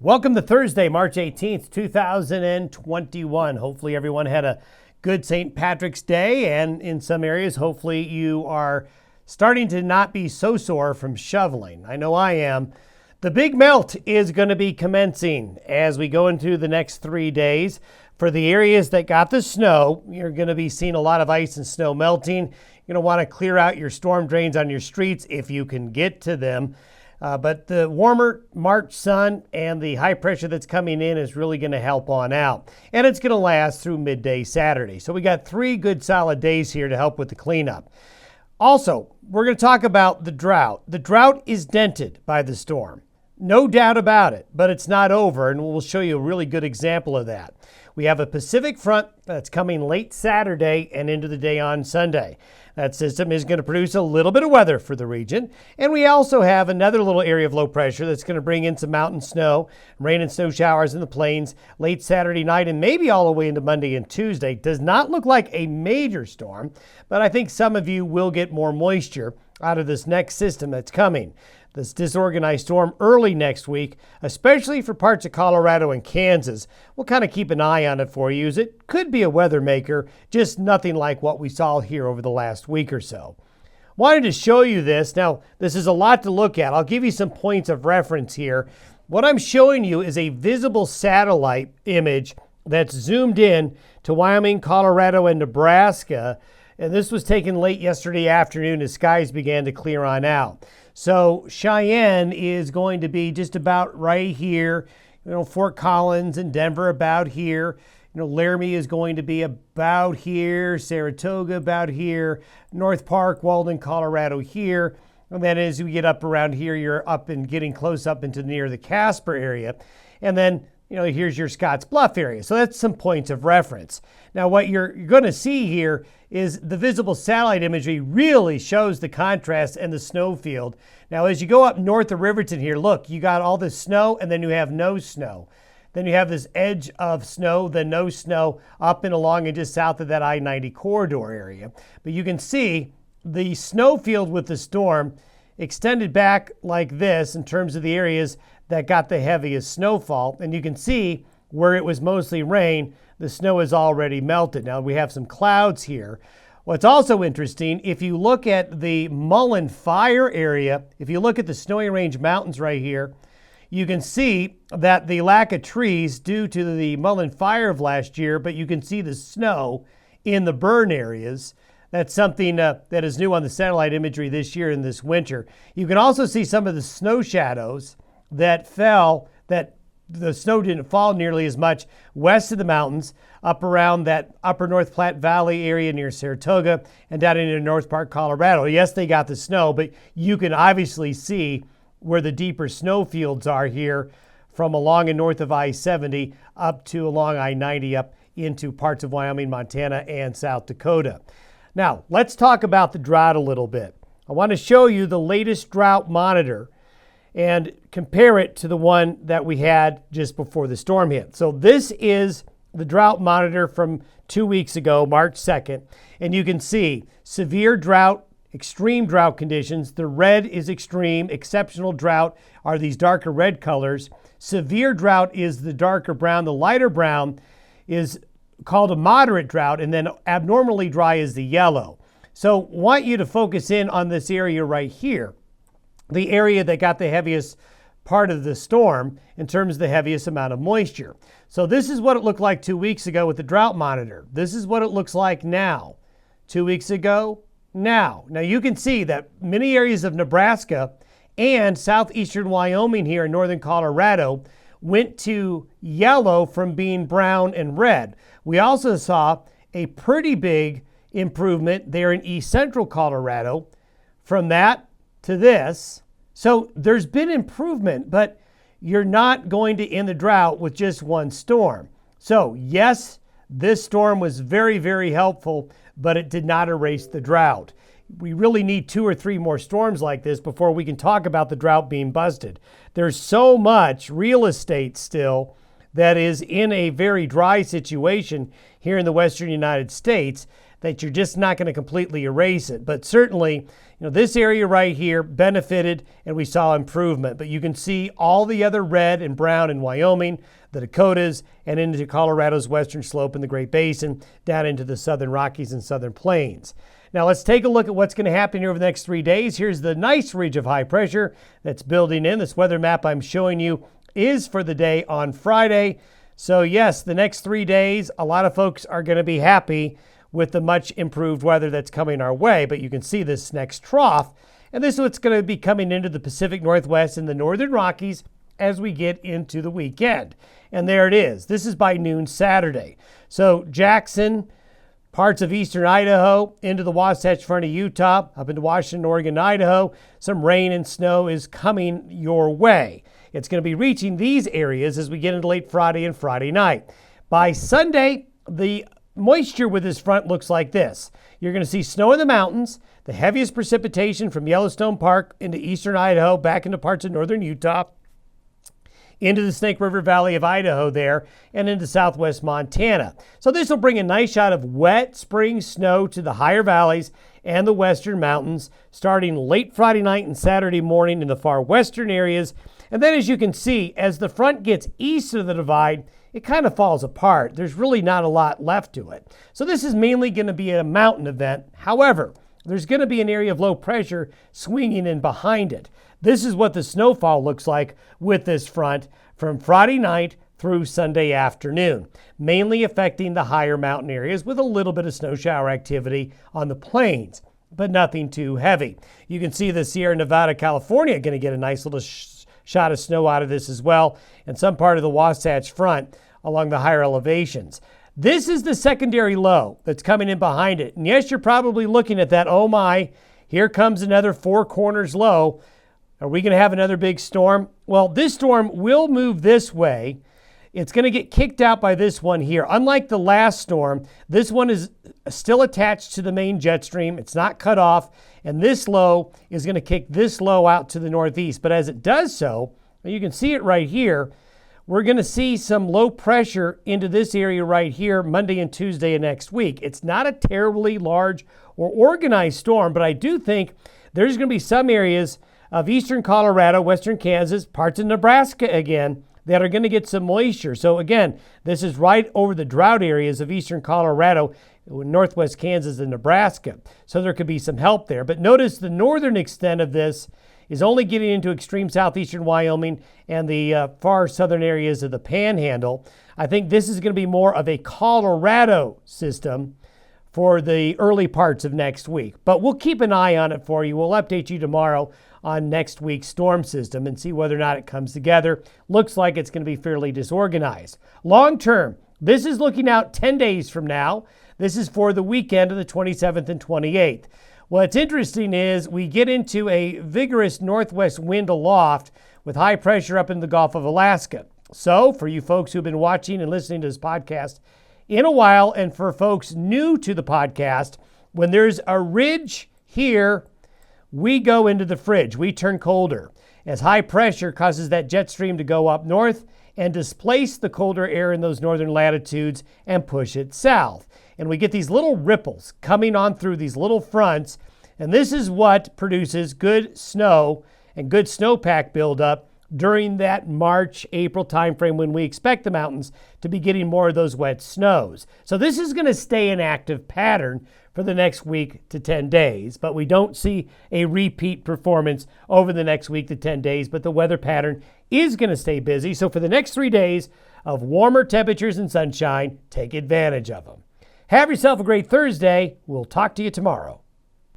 Welcome to Thursday, March 18th, 2021. Hopefully everyone had a good St. Patrick's Day, and in some areas, hopefully you are starting to not be so sore from shoveling. I know I am. The big melt is going to be commencing as we go into the next 3 days. For the areas that got the snow, you're going to be seeing a lot of ice and snow melting. You're going to want to clear out your storm drains on your streets if you can get to them. But the warmer March sun and the high pressure that's coming in is really going to help on out. And it's going to last through midday Saturday. So we got 3 good solid days here to help with the cleanup. Also, we're going to talk about the drought. The drought is dented by the storm. No doubt about it, but it's not over, and we'll show you a really good example of that. We have a Pacific front that's coming late Saturday and into the day on Sunday. That system is going to produce a little bit of weather for the region. And we also have another little area of low pressure that's going to bring in some mountain snow, rain and snow showers in the plains late Saturday night and maybe all the way into Monday and Tuesday. Does not look like a major storm, but I think some of you will get more moisture out of this next system that's coming. This disorganized storm early next week, especially for parts of Colorado and Kansas. We'll kind of keep an eye on it for you, as it could be a weather maker, just nothing like what we saw here over the last week or so. Wanted to show you this. Now, this is a lot to look at. I'll give you some points of reference here. What I'm showing you is a visible satellite image that's zoomed in to Wyoming, Colorado, and Nebraska. And this was taken late yesterday afternoon as skies began to clear on out. So Cheyenne is going to be just about right here. Fort Collins and Denver about here. Laramie is going to be about here. Saratoga about here. North Park, Walden, Colorado here. And then as we get up around here, you're up and getting close up into near the Casper area. And then here's your Scotts Bluff area. So that's some points of reference. Now, what you're going to see here is the visible satellite imagery really shows the contrast and the snow field. Now, as you go up north of Riverton here, look, you got all this snow and then you have no snow. Then you have this edge of snow, then no snow up and along and just south of that I-90 corridor area. But you can see the snow field with the storm extended back like this in terms of the areas that got the heaviest snowfall. And you can see where it was mostly rain, the snow is already melted. Now we have some clouds here. What's also interesting, if you look at the Mullen Fire area, if you look at the Snowy Range Mountains right here, you can see that the lack of trees due to the Mullen Fire of last year, but you can see the snow in the burn areas. That's something that is new on the satellite imagery this year and this winter. You can also see some of the snow shadows that fell, that the snow didn't fall nearly as much west of the mountains, up around that upper North Platte Valley area near Saratoga and down into North Park, Colorado. Yes, they got the snow, but you can obviously see where the deeper snow fields are here from along and north of I-70 up to along I-90 up into parts of Wyoming, Montana, and South Dakota. Now, let's talk about the drought a little bit. I want to show you the latest drought monitor and compare it to the one that we had just before the storm hit. So this is the drought monitor from 2 weeks ago, March 2nd, and you can see severe drought, extreme drought conditions. The red is extreme, exceptional drought are these darker red colors. Severe drought is the darker brown. The lighter brown is called a moderate drought, and then abnormally dry is the yellow. So want you to focus in on this area right here, the area that got the heaviest part of the storm in terms of the heaviest amount of moisture. So this is what it looked like 2 weeks ago with the drought monitor. This is what it looks like now. 2 weeks ago, now. Now you can see that many areas of Nebraska and southeastern Wyoming here in northern Colorado went to yellow from being brown and red. We also saw a pretty big improvement there in east central Colorado from that to this. So there's been improvement, but you're not going to end the drought with just one storm. So yes, this storm was very, very helpful, but it did not erase the drought. We really need 2 or 3 more storms like this before we can talk about the drought being busted. There's so much real estate still that is in a very dry situation here in the western United States that you're just not going to completely erase it. But certainly, this area right here benefited and we saw improvement. But you can see all the other red and brown in Wyoming, the Dakotas, and into Colorado's western slope in the Great Basin, down into the southern Rockies and southern plains. Now let's take a look at what's going to happen here over the next 3 days. Here's the nice ridge of high pressure that's building in. This weather map I'm showing you is for the day on Friday. So yes, the next 3 days, a lot of folks are going to be happy with the much improved weather that's coming our way. But you can see this next trough, and this is what's going to be coming into the Pacific Northwest and the northern Rockies as we get into the weekend. And there it is. This is by noon Saturday. So Jackson, parts of eastern Idaho, into the Wasatch Front of Utah, up into Washington, Oregon, Idaho. Some rain and snow is coming your way. It's going to be reaching these areas as we get into late Friday and Friday night. By Sunday, the moisture with this front looks like this. You're going to see snow in the mountains, the heaviest precipitation from Yellowstone Park into eastern Idaho, back into parts of northern Utah, into the Snake River Valley of Idaho there, and into southwest Montana. So this will bring a nice shot of wet spring snow to the higher valleys and the western mountains, starting late Friday night and Saturday morning in the far western areas. And then as you can see, as the front gets east of the divide, it kind of falls apart. There's really not a lot left to it. So this is mainly going to be a mountain event. However, there's going to be an area of low pressure swinging in behind it. This is what the snowfall looks like with this front from Friday night through Sunday afternoon, mainly affecting the higher mountain areas with a little bit of snow shower activity on the plains, but nothing too heavy. You can see the Sierra Nevada, California going to get a nice little shot of snow out of this as well, and some part of the Wasatch Front along the higher elevations. This is the secondary low that's coming in behind it. And yes, you're probably looking at that, oh my, here comes another Four Corners low. Are we going to have another big storm? Well, this storm will move this way. It's going to get kicked out by this one here. Unlike the last storm, this one is still attached to the main jet stream. It's not cut off. And this low is going to kick this low out to the northeast. But as it does so, you can see it right here, we're going to see some low pressure into this area right here Monday and Tuesday of next week. It's not a terribly large or organized storm, but I do think there's going to be some areas of eastern Colorado, western Kansas, parts of Nebraska again, that are going to get some moisture. So again, this is right over the drought areas of eastern Colorado, northwest Kansas and Nebraska. So there could be some help there. But notice the northern extent of this is only getting into extreme southeastern Wyoming and the far southern areas of the Panhandle. I think this is going to be more of a Colorado system for the early parts of next week. But we'll keep an eye on it for you. We'll update you tomorrow on next week's storm system and see whether or not it comes together. Looks like it's going to be fairly disorganized. Long term, this is looking out 10 days from now. This is for the weekend of the 27th and 28th. What's interesting is we get into a vigorous northwest wind aloft with high pressure up in the Gulf of Alaska. So for you folks who've been watching and listening to this podcast in a while, and for folks new to the podcast, when there's a ridge here, we go into the fridge. We turn colder as high pressure causes that jet stream to go up north and displace the colder air in those northern latitudes and push it south. And we get these little ripples coming on through these little fronts. And this is what produces good snow and good snowpack buildup during that March, April timeframe when we expect the mountains to be getting more of those wet snows. So this is going to stay an active pattern for the next week to 10 days, but we don't see a repeat performance over the next week to 10 days, but the weather pattern is going to stay busy. So for the next 3 days of warmer temperatures and sunshine, take advantage of them. Have yourself a great Thursday. We'll talk to you tomorrow.